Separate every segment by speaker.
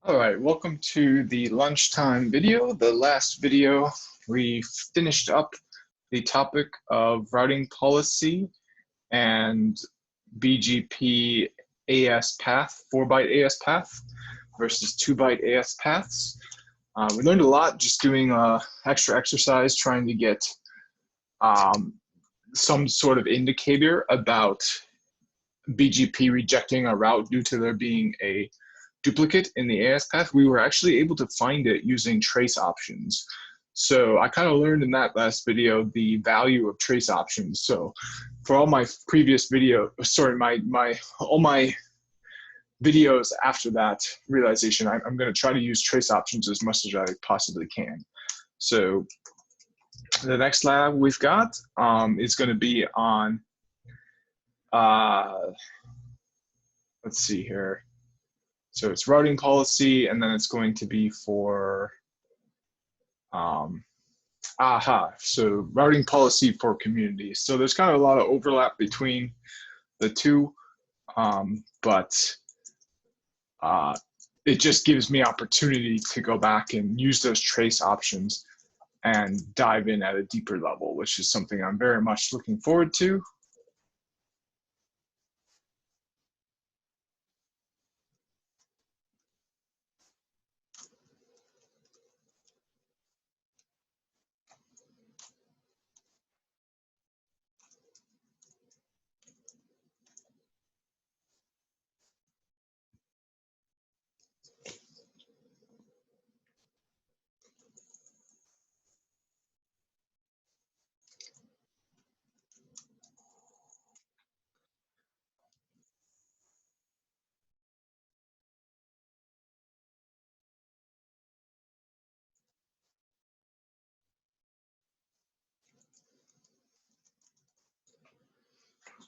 Speaker 1: All right, welcome to the lunchtime video. The last video, we finished up the topic of routing policy and BGP AS path, 4-byte AS path versus 2-byte AS paths. We learned a lot just doing extra exercise, trying to get some sort of indicator about BGP rejecting a route due to there being a duplicate in the AS path. We were actually able to find it using trace options. So I kind of learned in that last video the value of trace options. So for all my previous video, all my videos after that realization, I'm going to try to use trace options as much as I possibly can. So the next lab we've got is going to be on, let's see here. So it's routing policy, and then it's going to be for, so routing policy for communities. So there's kind of a lot of overlap between the two, but it just gives me opportunity to go back and use those trace options and dive in at a deeper level, which is something I'm very much looking forward to.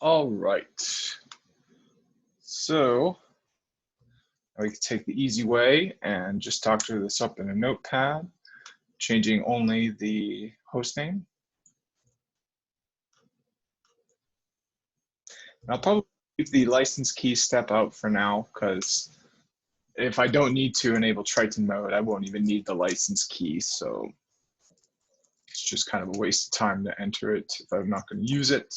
Speaker 1: All right. So we can take the easy way and just doctor this up in a notepad, changing only the host name. And I'll probably leave the license key step out for now, because if I don't need to enable Triton mode, I won't even need the license key. So it's just kind of a waste of time to enter it if I'm not going to use it.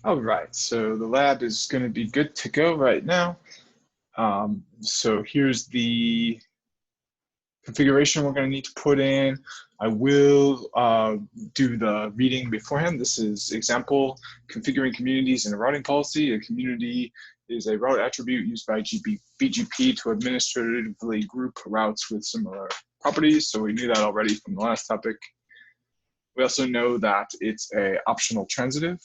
Speaker 1: All right, so the lab is going to be good to go right now. So here's the configuration we're going to need to put in. I will do the reading beforehand. This is example configuring communities in a routing policy. A community is a route attribute used by BGP to administratively group routes with similar properties. So we knew that already from the last topic. We also know that it's an optional transitive,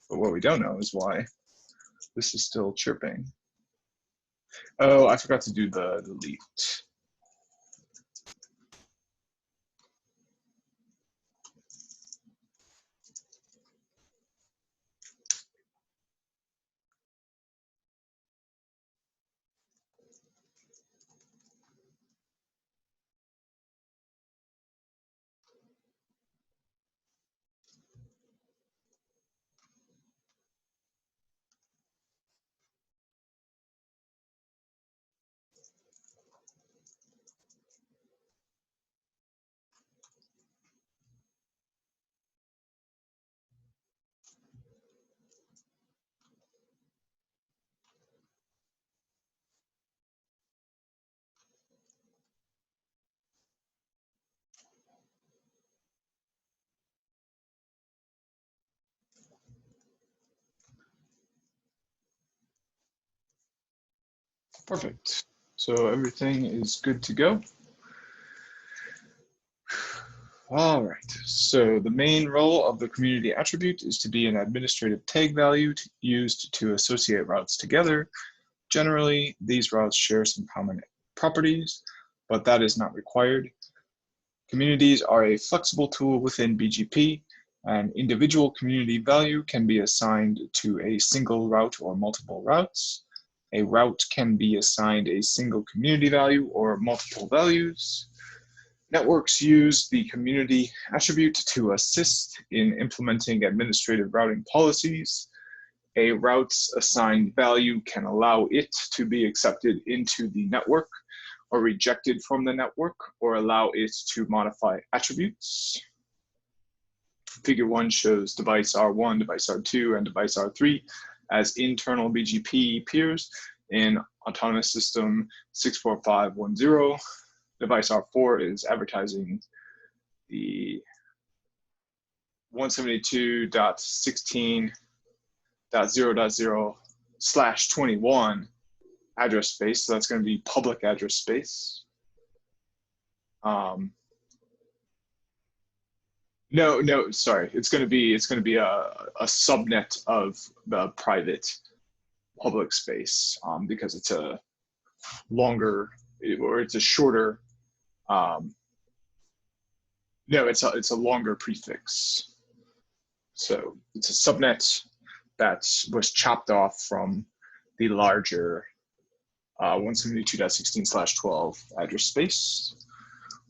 Speaker 1: but what we don't know is why this is still chirping. Oh, I forgot to do the delete. Perfect. So everything is good to go. All right, so the main role of the community attribute is to be an administrative tag value used to associate routes together. Generally, these routes share some common properties, but that is not required. Communities are a flexible tool within BGP. An individual community value can be assigned to a single route or multiple routes. A route can be assigned a single community value or multiple values. Networks use the community attribute to assist in implementing administrative routing policies. A route's assigned value can allow it to be accepted into the network or rejected from the network, or allow it to modify attributes. Figure 1 shows device R1, device R2, and device R3 as internal BGP peers in Autonomous System 64510. Device R4 is advertising the 172.16.0.0/21 address space. So that's going to be public address space. No, sorry. It's going to be a subnet of the private public space because it's a longer or it's a shorter. No, it's a longer prefix. So it's a subnet that was chopped off from the larger 172.16/12 address space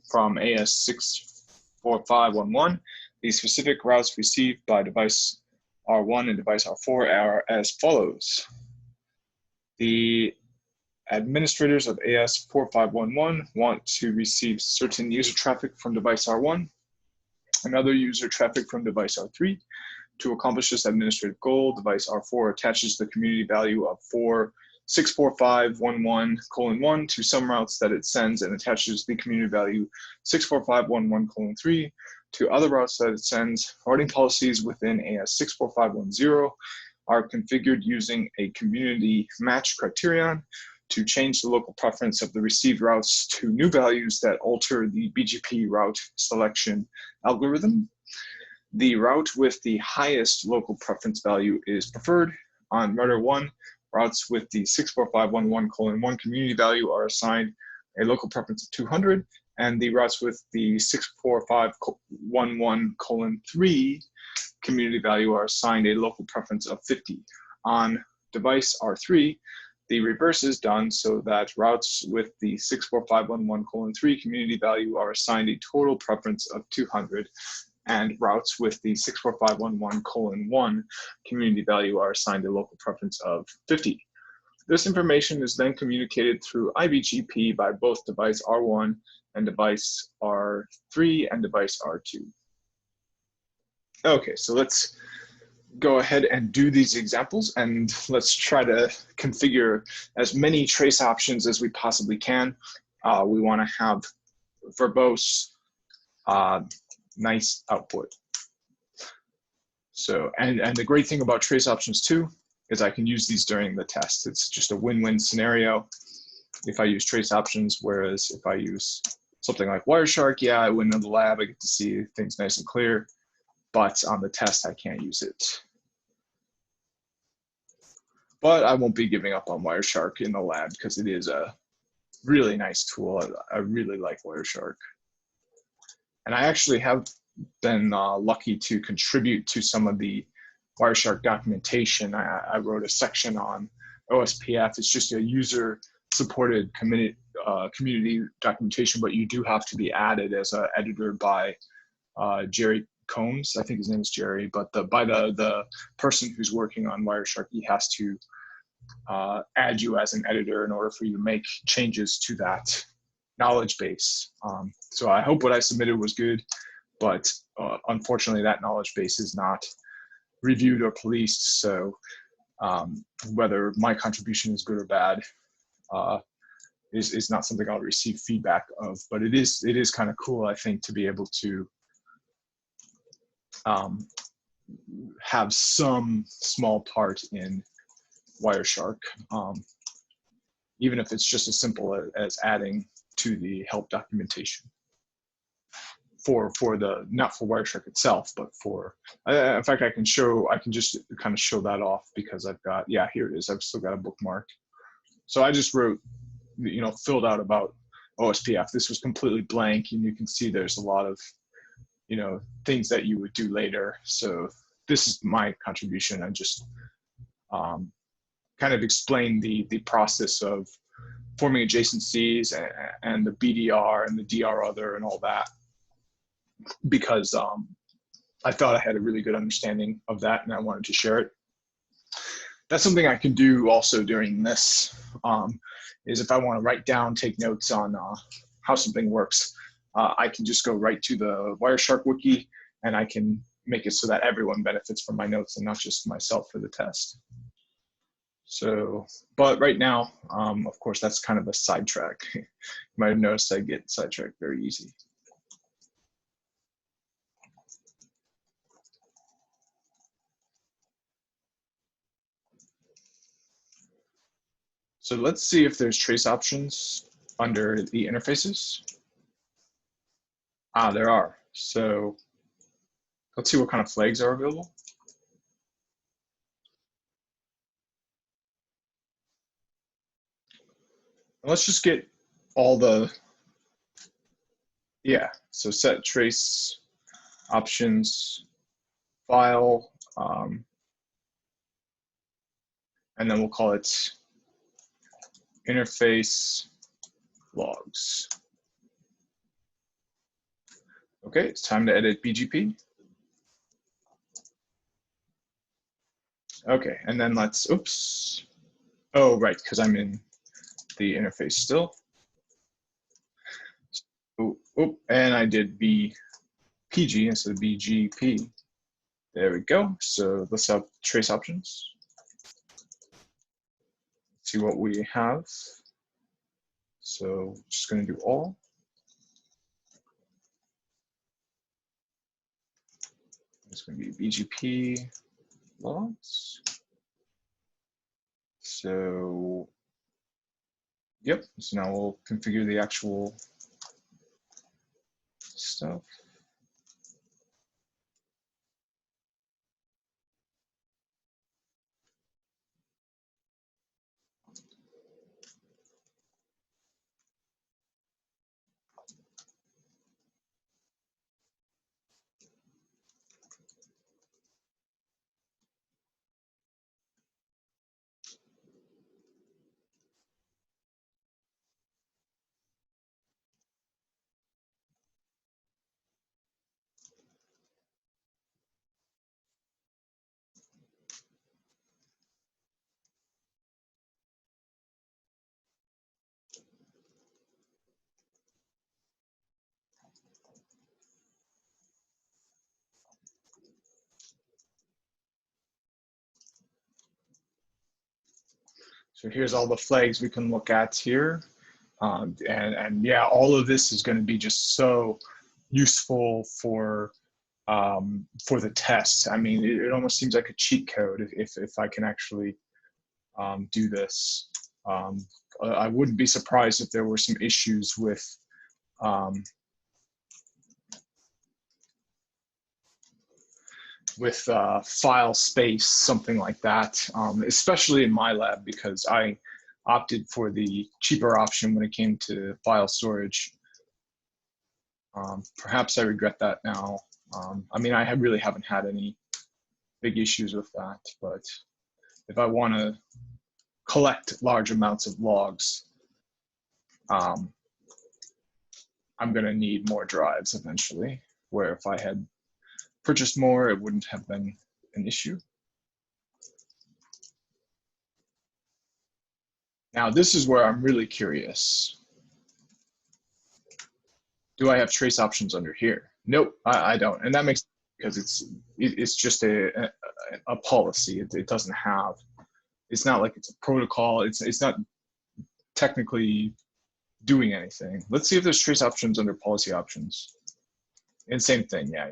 Speaker 1: from AS64511. The specific routes received by device R1 and device R4 are as follows. The administrators of AS4511 want to receive certain user traffic from device R1 and other user traffic from device R3. To accomplish this administrative goal, device R4 attaches the community value of 64511:1 to some routes that it sends and attaches the community value 64511:3 to other routes that it sends. Routing policies within AS64510 are configured using a community match criterion to change the local preference of the received routes to new values that alter the BGP route selection algorithm. The route with the highest local preference value is preferred. On router 1, routes with the 64511:1 community value are assigned a local preference of 200, and the routes with the 64511:3 community value are assigned a local preference of 50. On device R3, the reverse is done so that routes with the 64511:3 community value are assigned a total preference of 200, and routes with the 64511:1 community value are assigned a local preference of 50. This information is then communicated through IBGP by both device R1 and device R3 and device R2. Okay, so let's go ahead and do these examples, and let's try to configure as many trace options as we possibly can. We want to have verbose, nice output. So, and the great thing about trace options too is I can use these during the test. It's just a win-win scenario if I use trace options, whereas if I use something like Wireshark, yeah, I win in the lab, I get to see things nice and clear, but on the test, I can't use it. But I won't be giving up on Wireshark in the lab because it is a really nice tool. I really like Wireshark. And I actually have been lucky to contribute to some of the Wireshark documentation. I wrote a section on OSPF. It's just a user-supported community documentation, but you do have to be added as an editor by Jerry Combs. I think his name is Jerry, but by the person who's working on Wireshark, he has to add you as an editor in order for you to make changes to that knowledge base. So I hope what I submitted was good, but unfortunately that knowledge base is not reviewed or policed. So whether my contribution is good or bad is not something I'll receive feedback of, but it is kind of cool, I think, to be able to have some small part in Wireshark, even if it's just as simple as adding to the help documentation. for the, not for Wireshark itself, but for, in fact, I can just kind of show that off because I've got, yeah, here it is. I've still got a bookmark. So I just wrote, filled out about OSPF. This was completely blank, and you can see there's a lot of, things that you would do later. So this is my contribution. I just kind of explained the process of forming adjacencies and the BDR and the DR other and all that, because I thought I had a really good understanding of that and I wanted to share it. That's something I can do also during this, is if I want to write down, take notes on how something works, I can just go right to the Wireshark Wiki and I can make it so that everyone benefits from my notes and not just myself for the test. So, but right now, of course, that's kind of a sidetrack. You might have noticed I get sidetracked very easy. So let's see if there's trace options under the interfaces. Ah, there are. So let's see what kind of flags are available. And let's just get all the, yeah, so set trace options file, and then we'll call it interface logs. Okay, it's time to edit BGP. Okay, and then let's, oops. Oh, right, because I'm in the interface still. Oh, and I did BPG instead of BGP. There we go. So let's have trace options. See what we have. So just going to do all. It's going to be BGP logs. So, yep. So now we'll configure the actual stuff. So here's all the flags we can look at here. And yeah, all of this is going to be just so useful for the test. I mean, it almost seems like a cheat code if I can actually do this. I wouldn't be surprised if there were some issues with file space, something like that, especially in my lab because I opted for the cheaper option when it came to file storage. Perhaps I regret that now. I mean, I really haven't had any big issues with that, but if I want to collect large amounts of logs, I'm going to need more drives eventually, where if I had purchased more, it wouldn't have been an issue. Now, this is where I'm really curious. Do I have trace options under here? Nope, I don't. And that makes sense because it's just a policy. It doesn't have, it's not like it's a protocol. It's not technically doing anything. Let's see if there's trace options under policy options. And same thing, yeah.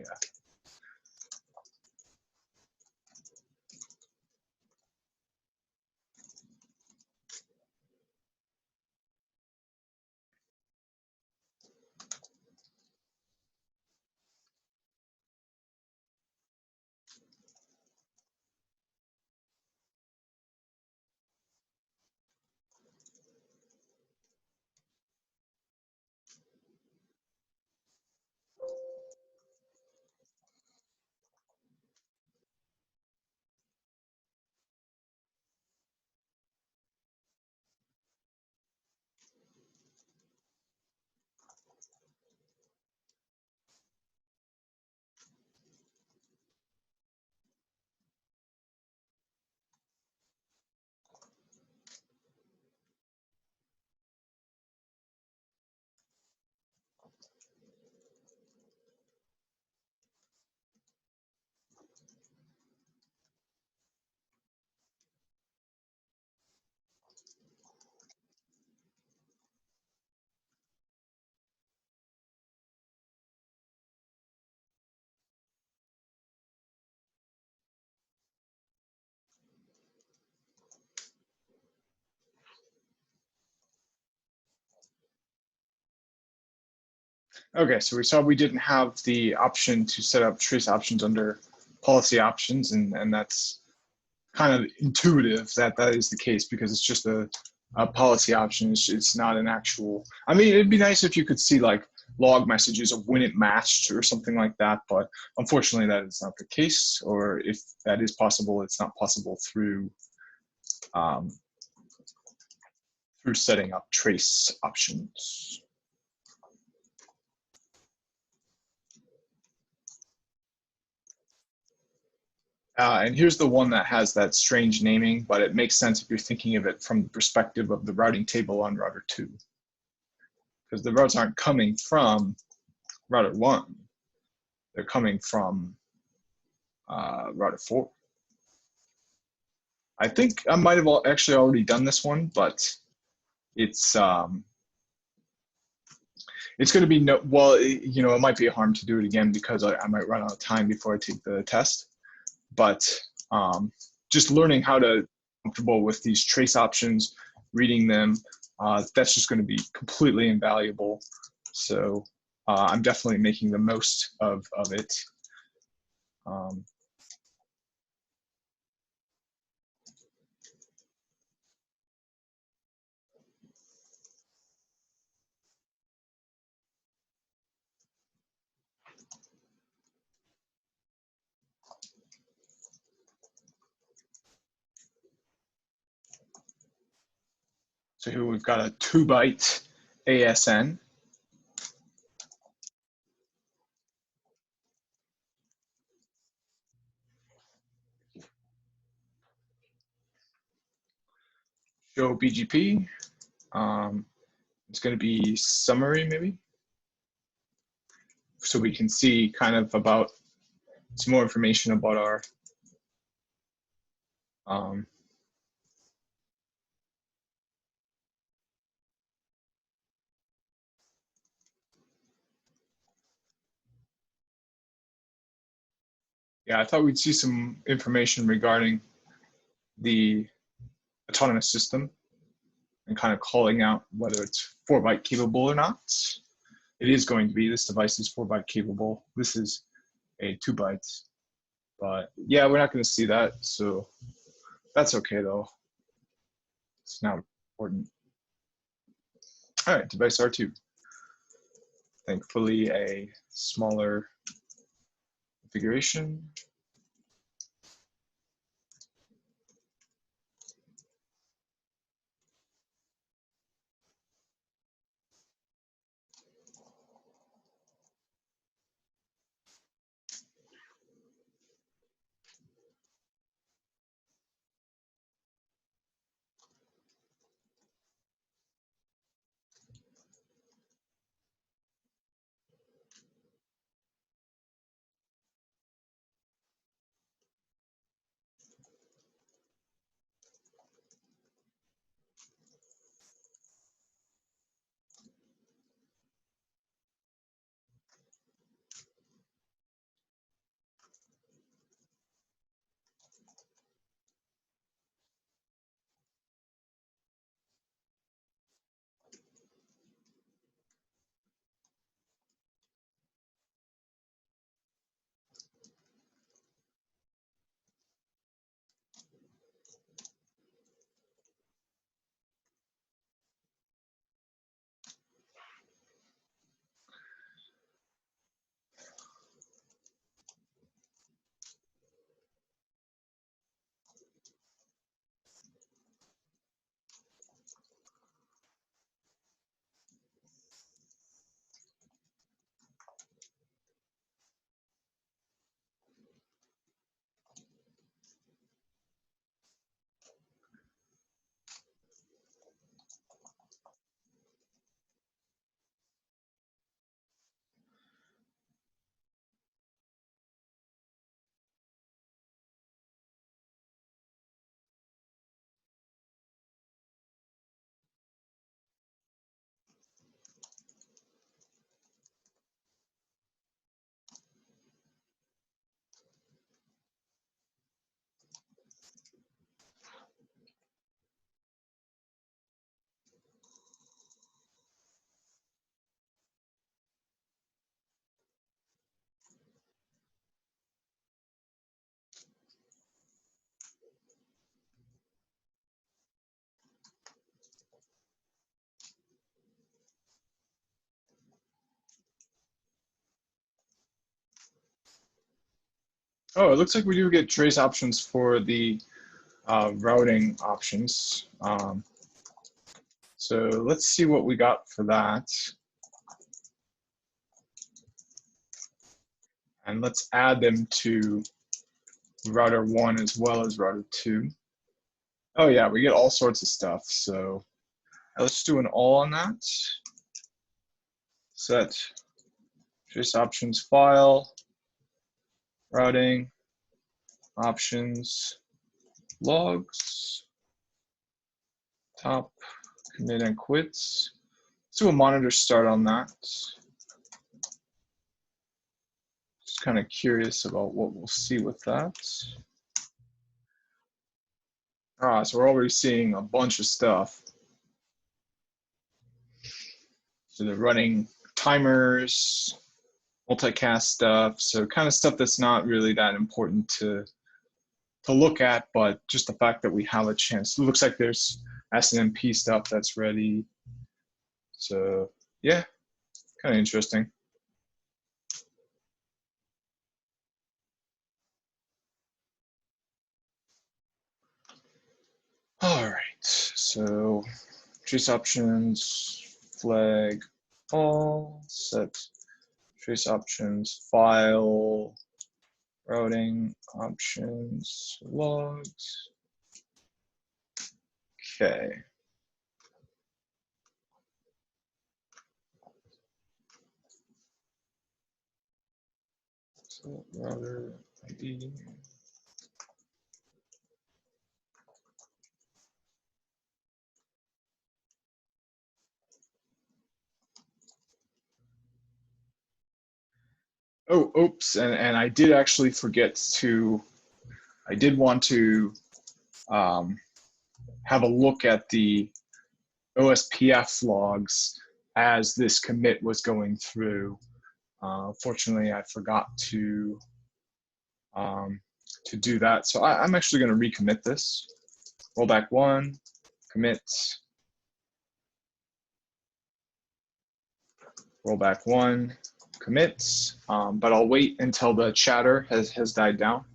Speaker 1: Okay, so we saw we didn't have the option to set up trace options under policy options, and that's kind of intuitive that that is the case because it's just a policy option. It's not an actual. I mean, it'd be nice if you could see like log messages of when it matched or something like that, but unfortunately that is not the case. Or if that is possible, it's not possible through through setting up trace options. And here's the one that has that strange naming, but it makes sense if you're thinking of it from the perspective of the routing table on router 2. Because the routes aren't coming from router 1. They're coming from router 4. I think I might have actually already done this one, but it's going to be no, well, you know, it might be a harm to do it again because I might run out of time before I take the test. But just learning how to be comfortable with these trace options, reading them, that's just going to be completely invaluable. So I'm definitely making the most of it. So here we've got a 2-byte ASN. Show BGP. It's going to be summary maybe. So we can see kind of about some more information about our yeah, I thought we'd see some information regarding the autonomous system and kind of calling out whether it's 4-byte capable or not. It is going to be, this device is 4-byte capable. This is a 2-byte, but yeah, we're not going to see that. So that's okay though. It's not important. All right, device R2. Thankfully, a smaller configuration. Oh, it looks like we do get trace options for the routing options. So let's see what we got for that. And let's add them to router 1 as well as router 2. Oh yeah, we get all sorts of stuff. So let's do an all on that. Set trace options file, routing, options, logs, top, commit and quits. Let's do a monitor start on that. Just kind of curious about what we'll see with that. So we're already seeing a bunch of stuff. So they're running timers, multicast stuff, so kind of stuff that's not really that important to look at, but just the fact that we have a chance. It looks like there's SNMP stuff that's ready. So yeah, kind of interesting. All right, so trace options, flag all, set trace options, file, routing, options, logs. Okay. So router ID. Oh, oops, and I did actually forget to, I did want to have a look at the OSPF logs as this commit was going through. Fortunately, I forgot to do that. So I'm actually going to recommit this. Rollback 1, commit, rollback 1, commits, but I'll wait until the chatter has died down.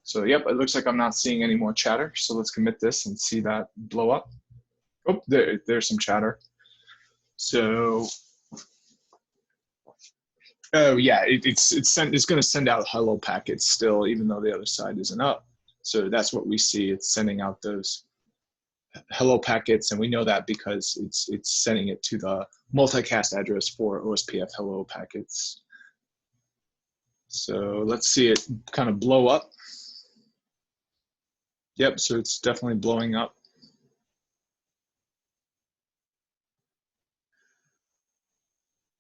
Speaker 1: So yep, it looks like I'm not seeing any more chatter. So let's commit this and see that blow up. Oh, there's some chatter. So, oh yeah, it's going to send out hello packets still, even though the other side isn't up. So that's what we see. It's sending out those hello packets, and we know that because it's sending it to the multicast address for OSPF hello packets. So let's see it kind of blow up. Yep, so it's definitely blowing up.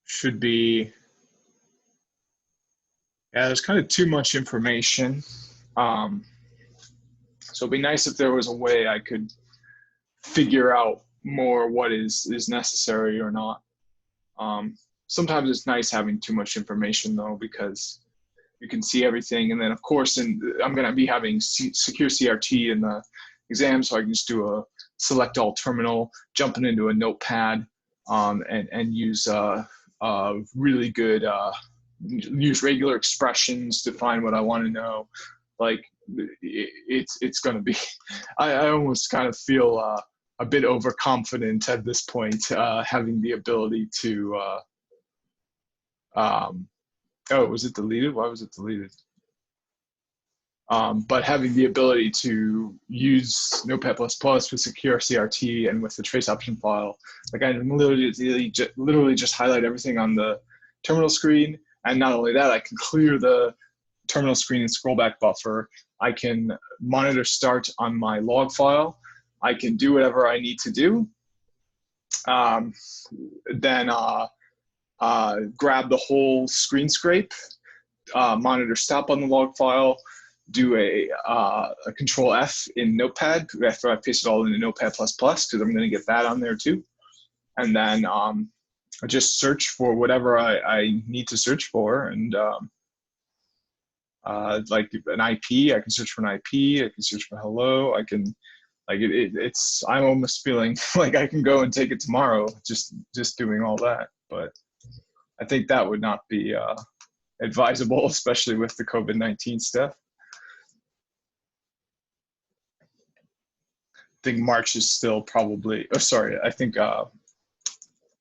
Speaker 1: Should be, yeah, there's kind of too much information. So it'd be nice if there was a way I could figure out more what is necessary or not. Sometimes it's nice having too much information though, because you can see everything. And then of course, I'm gonna be having secure CRT in the exam, so I can just do a select all terminal, jumping into a notepad, and use really good, use regular expressions to find what I wanna know. Like it's gonna be, I almost kind of feel a bit overconfident at this point, having the ability to, oh, was it deleted? Why was it deleted? But having the ability to use Notepad++ with secure CRT and with the trace option file, like I can literally just highlight everything on the terminal screen. And not only that, I can clear the terminal screen and scroll back buffer. I can monitor start on my log file. I can do whatever I need to do. Then grab the whole screen scrape, monitor stop on the log file, do a control F in Notepad after I paste it all into Notepad++, because I'm going to get that on there too. And then just search for whatever I need to search for. And like an IP, I can search for an IP, I can search for hello, I can, like it's, I'm almost feeling like I can go and take it tomorrow, just doing all that. But I think that would not be advisable, especially with the COVID-19 stuff. I think March is still probably, oh, sorry, I think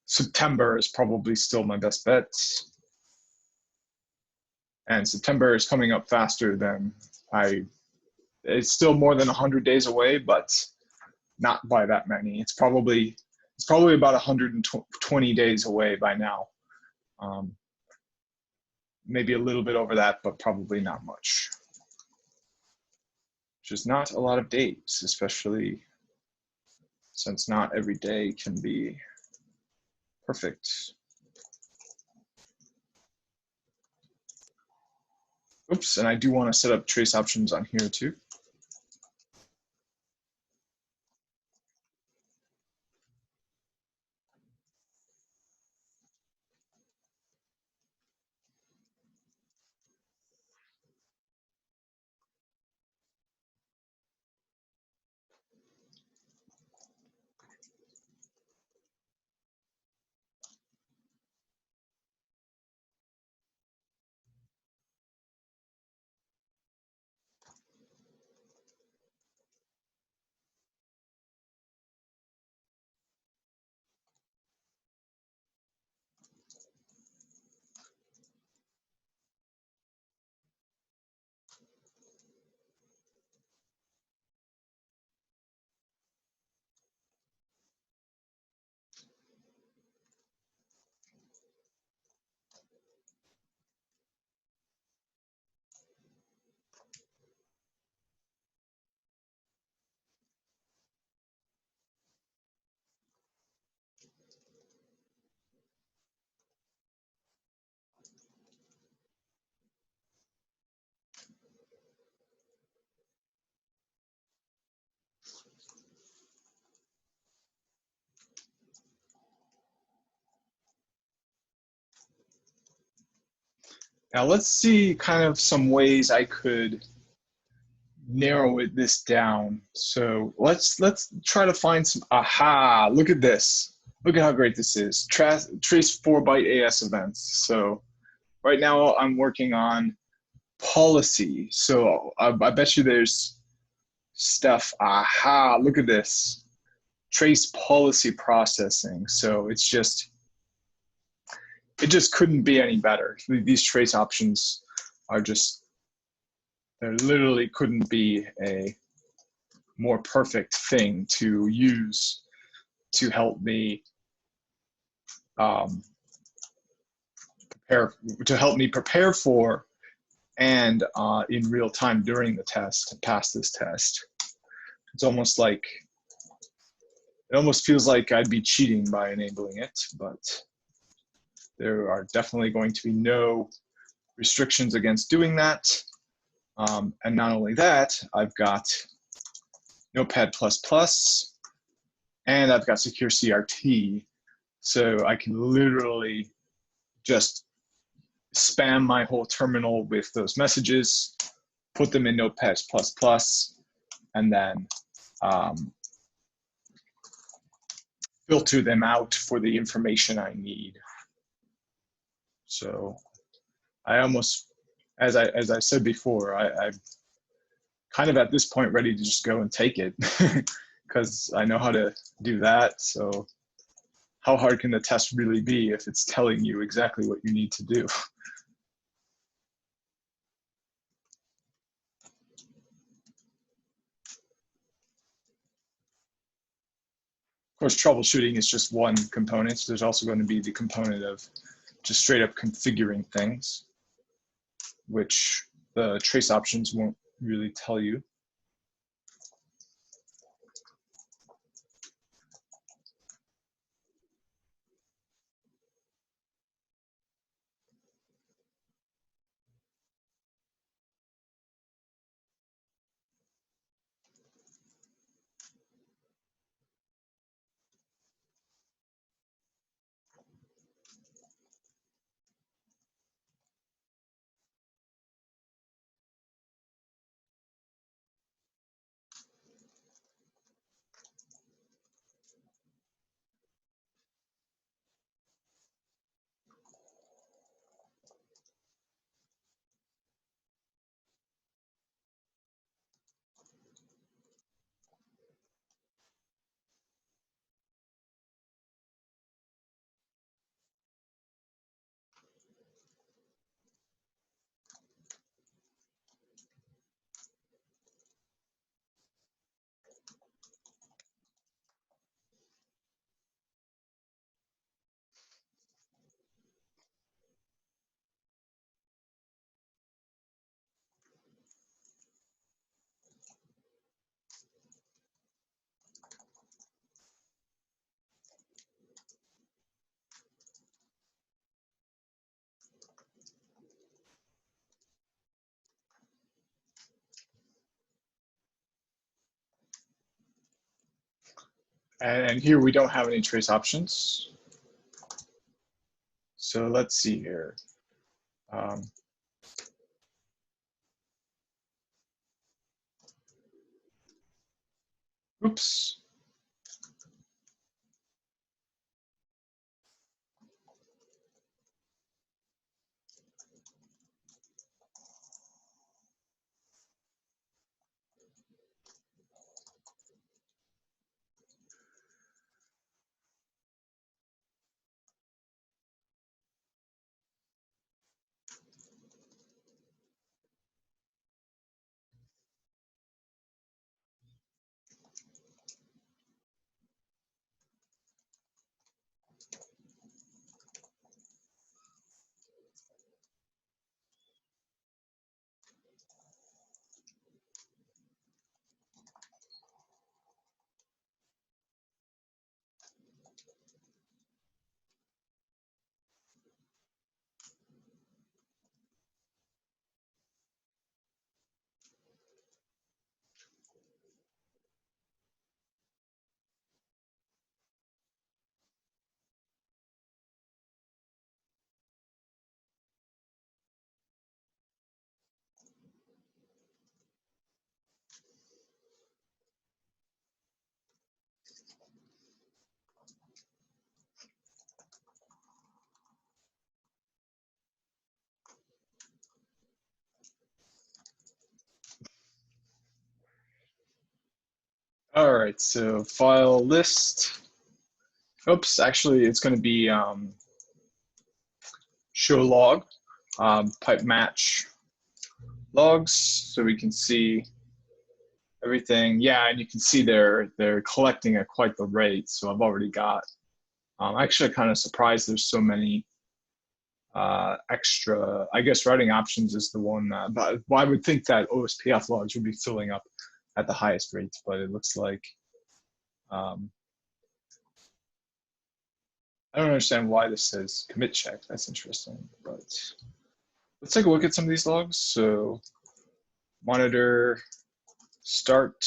Speaker 1: September is probably still my best bet. And September is coming up faster than it's still more than 100 days away, but not by that many. It's probably about 120 days away by now. Maybe a little bit over that, but probably not much. Which is not a lot of days, especially since not every day can be perfect. Oops, and I do want to set up trace options on here too. Now let's see kind of some ways I could narrow this down. So let's try to find some, aha, look at this. Look at how great this is. Trace 4-byte AS events. So right now I'm working on policy. So I bet you there's stuff, aha, look at this. Trace policy processing. So it just couldn't be any better. These trace options are just, there literally couldn't be a more perfect thing to use to help me prepare for and in real time during the test to pass this test. It's almost like, it almost feels like I'd be cheating by enabling it, but there are definitely going to be no restrictions against doing that. And not only that, I've got Notepad++, and I've got secure CRT. So I can literally just spam my whole terminal with those messages, put them in Notepad++, and then filter them out for the information I need. So I almost, as I said before, I'm kind of at this point ready to just go and take it because I know how to do that. So how hard can the test really be if it's telling you exactly what you need to do? Of course, troubleshooting is just one component. So there's also going to be the component of just straight up configuring things, which the trace options won't really tell you. And here we don't have any trace options. So let's see here. Oops. All right, so file list. Oops, actually it's going to be show log, pipe match logs, so we can see everything. Yeah, and you can see they're collecting at quite the rate. So I've already got. Actually, kind of surprised there's so many extra. I guess routing options is the one. But I would think that OSPF logs would be filling up at the highest rates, but it looks like. I don't understand why this says commit check. That's interesting, but let's take a look at some of these logs. So monitor start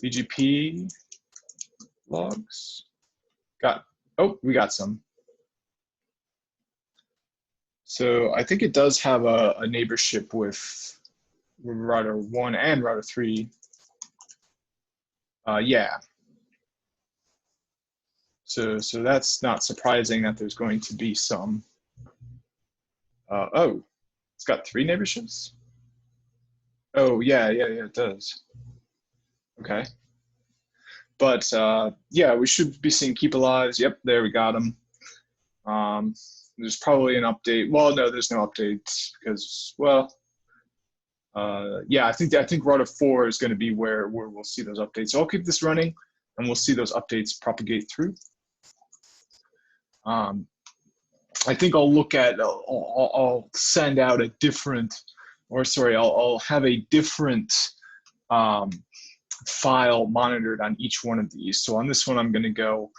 Speaker 1: BGP logs. We got some. So I think it does have a neighborship with router 1 and router 3. Yeah. So that's not surprising that there's going to be some. Oh, it's got 3 neighborships? Oh, yeah, it does. Okay. But yeah, we should be seeing keep alives. Yep, there we got them. There's probably an update. Well, no, there's no update because, well, yeah, I think router 4 is going to be where we'll see those updates. So I'll keep this running, and we'll see those updates propagate through. I think I'll look at. I'll send out a different, or sorry, I'll have a different file monitored on each one of these. So on this one, I'm going to go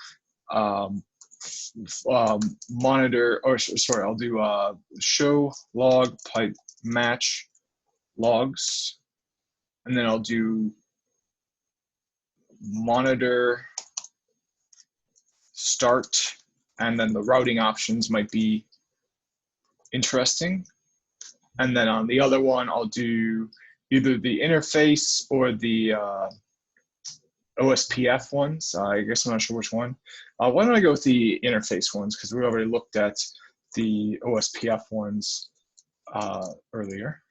Speaker 1: monitor, or sorry, I'll do show log pipe match logs, and then I'll do monitor start, and then the routing options might be interesting. And then on the other one, I'll do either the interface or the OSPF ones. I guess I'm not sure which one. Why don't I go with the interface ones, because we already looked at the OSPF ones earlier.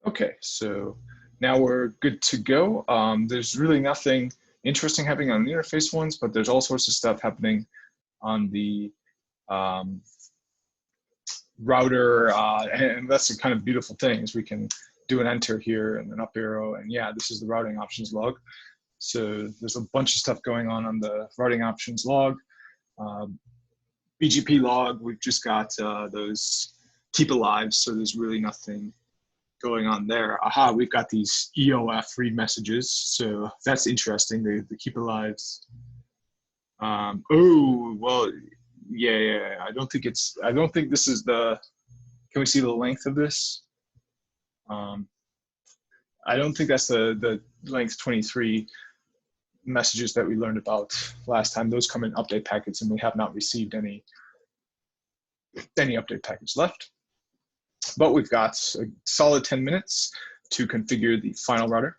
Speaker 1: Okay, so now we're good to go. There's really nothing interesting happening on the interface ones, but there's all sorts of stuff happening on the router, and that's the kind of beautiful thing is we can do an enter here and an up arrow, and yeah, this is the routing options log. So there's a bunch of stuff going on the routing options log. BGP log, we've just got those keep alive, so there's really nothing going on there. Aha, we've got these EOF read messages, so that's interesting, the keep alives. Oh, well, Yeah. I don't think it's. I don't think this is the. Can we see the length of this? Um, I don't think that's the length 23 messages that we learned about last time. Those come in update packets, and we have not received any update packets left. But we've got a solid 10 minutes to configure the final router.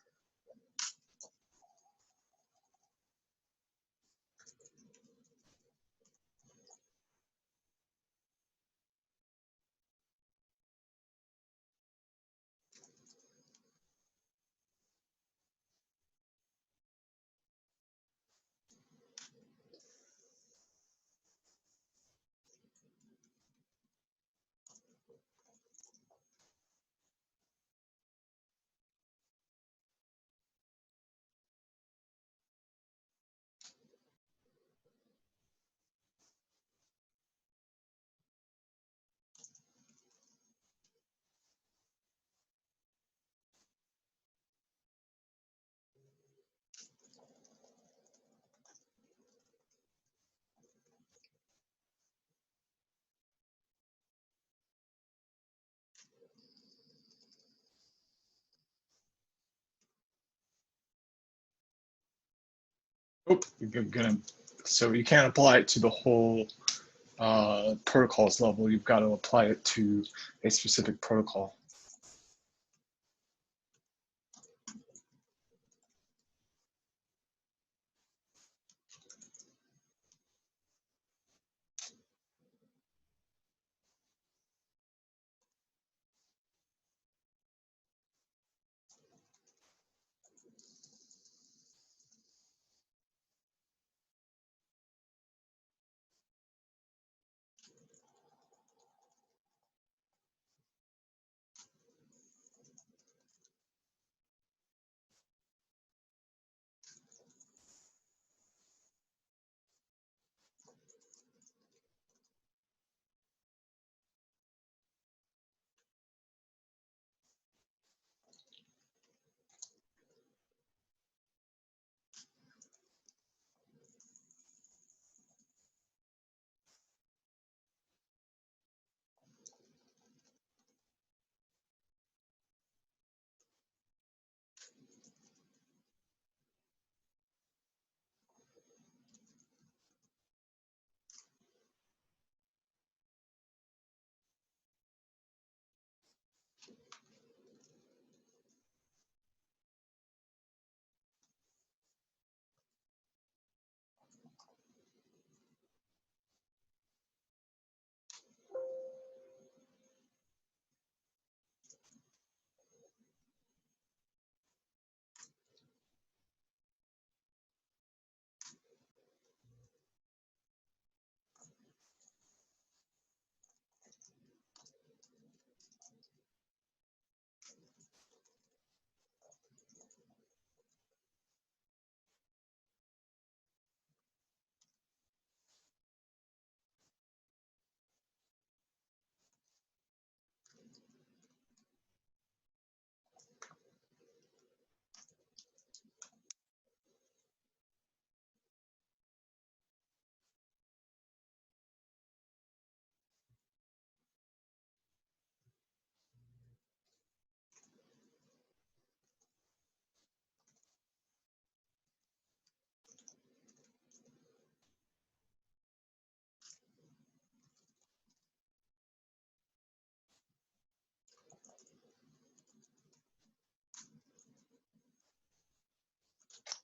Speaker 1: Oh, you're gonna. So you can't apply it to the whole protocols level. You've got to apply it to a specific protocol.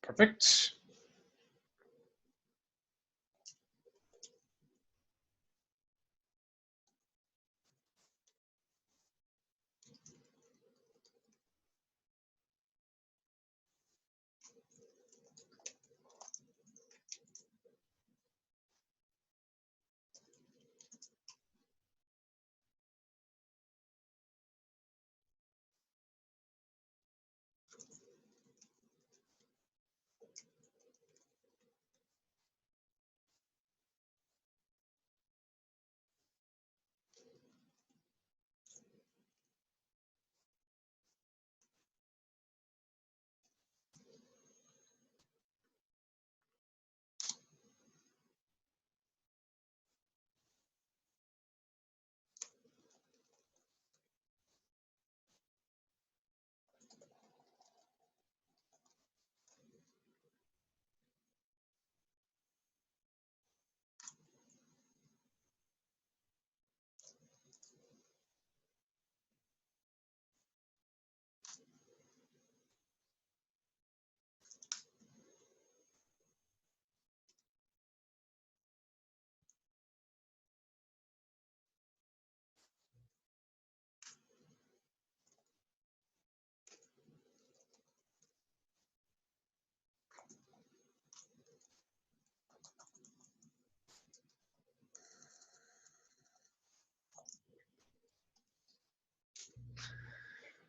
Speaker 1: Perfect.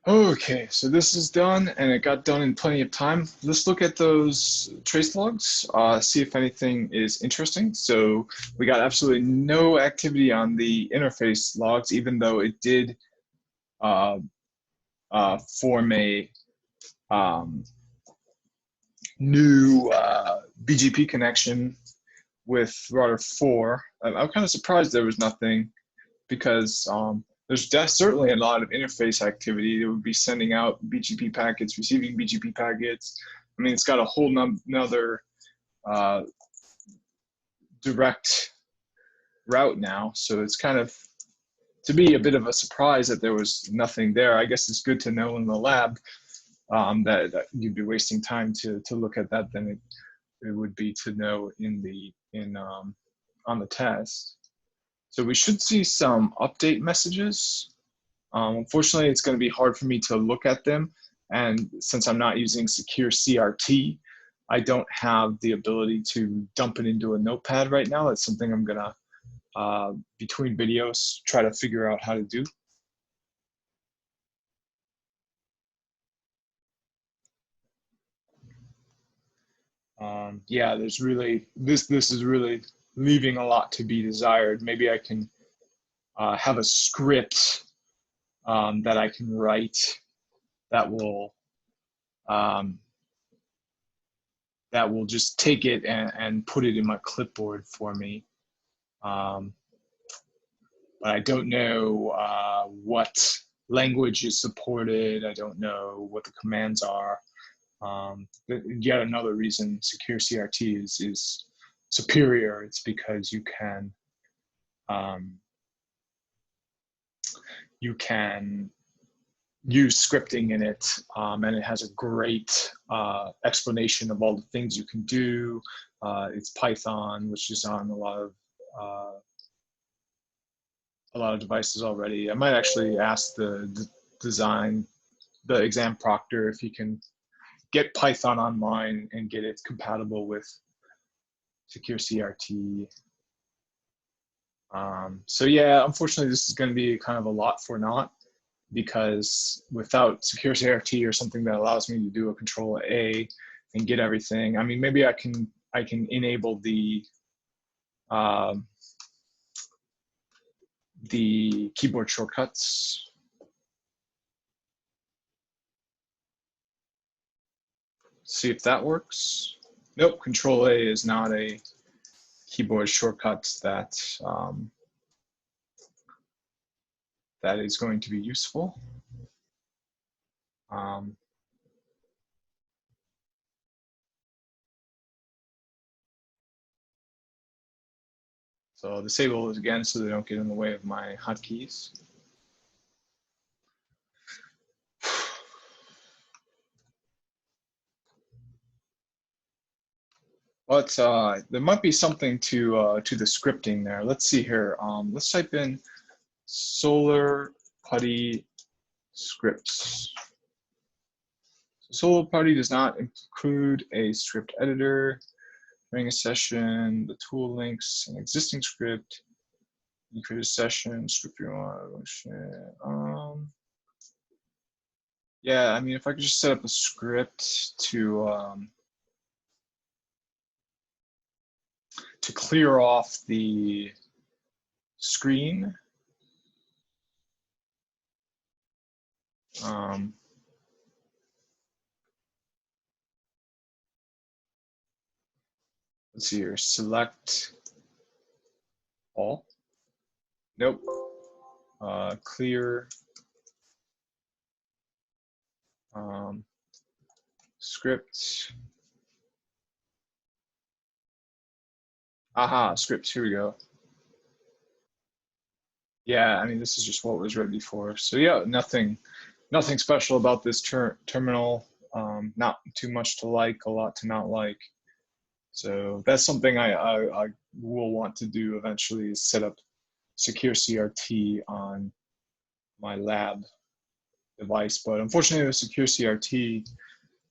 Speaker 1: Okay, so this is done, and it got done in plenty of time. Let's look at those trace logs, see if anything is interesting. So we got absolutely no activity on the interface logs, even though it did form a new BGP connection with router 4. I'm kind of surprised there was nothing, because there's certainly a lot of interface activity. It would be sending out BGP packets, receiving BGP packets. I mean, it's got a whole another direct route now. So it's kind of, to me, a bit of a surprise that there was nothing there. I guess it's good to know in the lab that you'd be wasting time to look at that than it would be to know on the test. So we should see some update messages. Unfortunately, it's going to be hard for me to look at them. And since I'm not using secure CRT, I don't have the ability to dump it into a notepad right now. That's something I'm going to, between videos, try to figure out how to do. Yeah, there's really, this is really leaving a lot to be desired. Maybe I can have a script that I can write that will just take it and put it in my clipboard for me. But I don't know what language is supported. I don't know what the commands are. Yet another reason secure CRT is superior. It's because you can use scripting in it, and it has a great explanation of all the things you can do. It's Python, which is on a lot of devices already. I might actually ask the exam proctor if he can get Python on mine and get it compatible with secure CRT. So yeah, unfortunately, this is going to be kind of a lot for naught, because without secure CRT or something that allows me to do a Control A and get everything, I mean, maybe I can enable the keyboard shortcuts. See if that works. Nope, Control A is not a keyboard shortcut that that is going to be useful. So I'll disable it again so they don't get in the way of my hotkeys. But there might be something to the scripting there. Let's see here. Let's type in Solar Putty scripts. Solar Putty does not include a script editor. During a session, the tool links an existing script. You create a session, script you want. Yeah, I mean, if I could just set up a script to clear off the screen. Let's see here, select all. Nope. Clear script. Aha, scripts, here we go. Yeah, I mean, this is just what was read before. So yeah, nothing special about this terminal. Not too much to like, a lot to not like. So that's something I will want to do eventually, is set up secure CRT on my lab device. But unfortunately with secure CRT,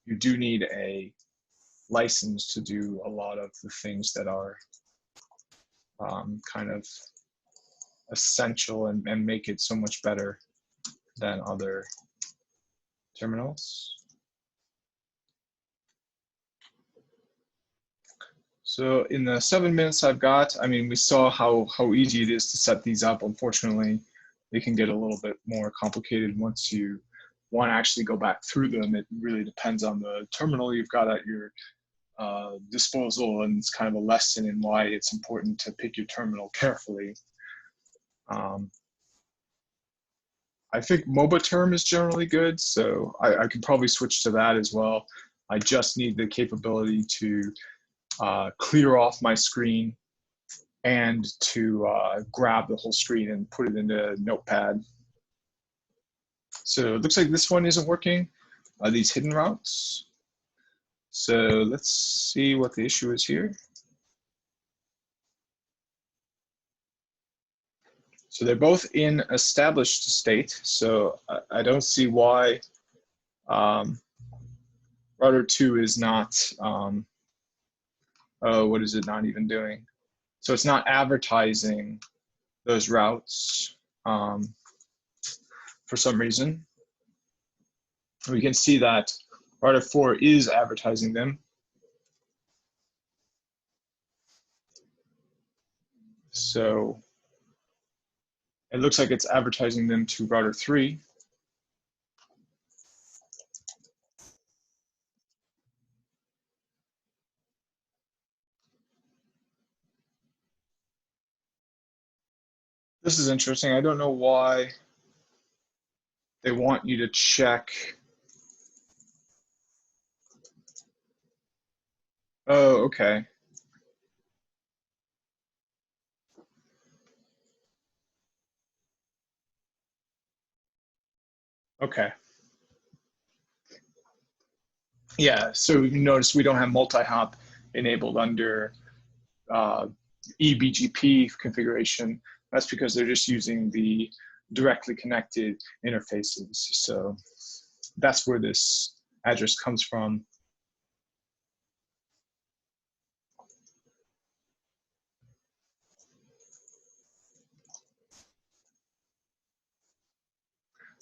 Speaker 1: you do need a license to do a lot of the things that are kind of essential and make it so much better than other terminals. So in the 7 minutes I've got, I mean, we saw how easy it is to set these up. Unfortunately, they can get a little bit more complicated once you want to actually go back through them. It really depends on the terminal you've got at your disposal, and it's kind of a lesson in why it's important to pick your terminal carefully. I think MobaTerm is generally good, so I could probably switch to that as well. I just need the capability to clear off my screen and to grab the whole screen and put it into Notepad. So it looks like this one isn't working, these hidden routes. So let's see what the issue is here. So they're both in established state, so I don't see why router 2 is not, oh, what is it not even doing? So it's not advertising those routes for some reason. We can see that router 4 is advertising them. So it looks like it's advertising them to router 3. This is interesting. I don't know why they want you to check. Oh, okay. Okay. Yeah, so you notice we don't have multi-hop enabled under eBGP configuration. That's because they're just using the directly connected interfaces. So that's where this address comes from.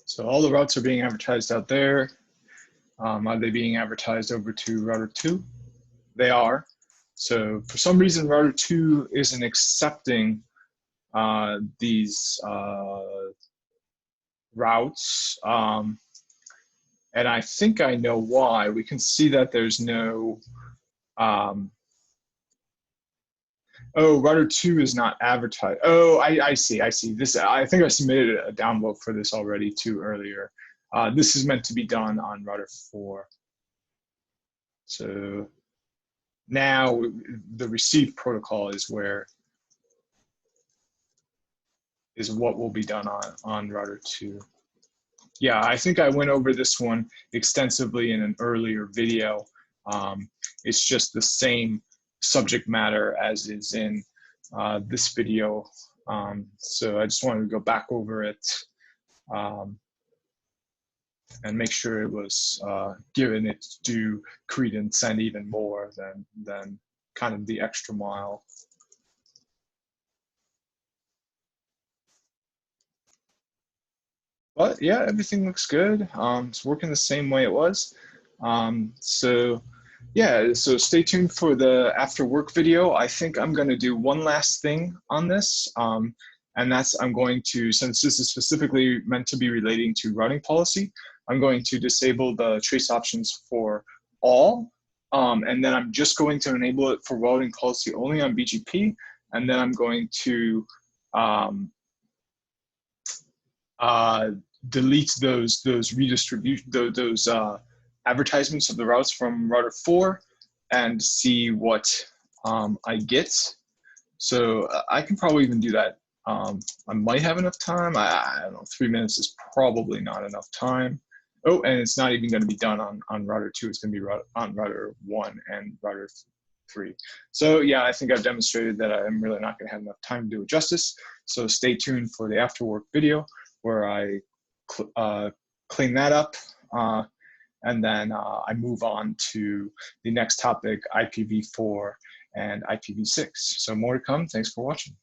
Speaker 1: So all the routes are being advertised out there. Are they being advertised over to router 2? They are. So for some reason, router 2 isn't accepting these routes. And I think I know why. We can see that there's no, oh, router 2 is not advertised. Oh, I see. This, I think I submitted a download for this already too earlier. This is meant to be done on router 4. So now the receive protocol is what will be done on router 2. Yeah, I think I went over this one extensively in an earlier video. It's just the same subject matter as is in this video. So I just wanted to go back over it and make sure it was given its due credence and even more than kind of the extra mile. But yeah, everything looks good. It's working the same way it was. So yeah, so stay tuned for the after work video. I think I'm going to do one last thing on this. And that's I'm going to, since this is specifically meant to be relating to routing policy, I'm going to disable the trace options for all. And then I'm just going to enable it for routing policy only on BGP. And then I'm going to delete those redistribution, those advertisements of the routes from router 4 and see what I get. So I can probably even do that. I might have enough time. I don't know, 3 minutes is probably not enough time. Oh, and it's not even going to be done on router 2. It's going to be on router 1 and router 3. So yeah, I think I've demonstrated that I'm really not going to have enough time to do it justice. So stay tuned for the after work video where I clean that up. And then I move on to the next topic, IPv4 and IPv6. So more to come. Thanks for watching.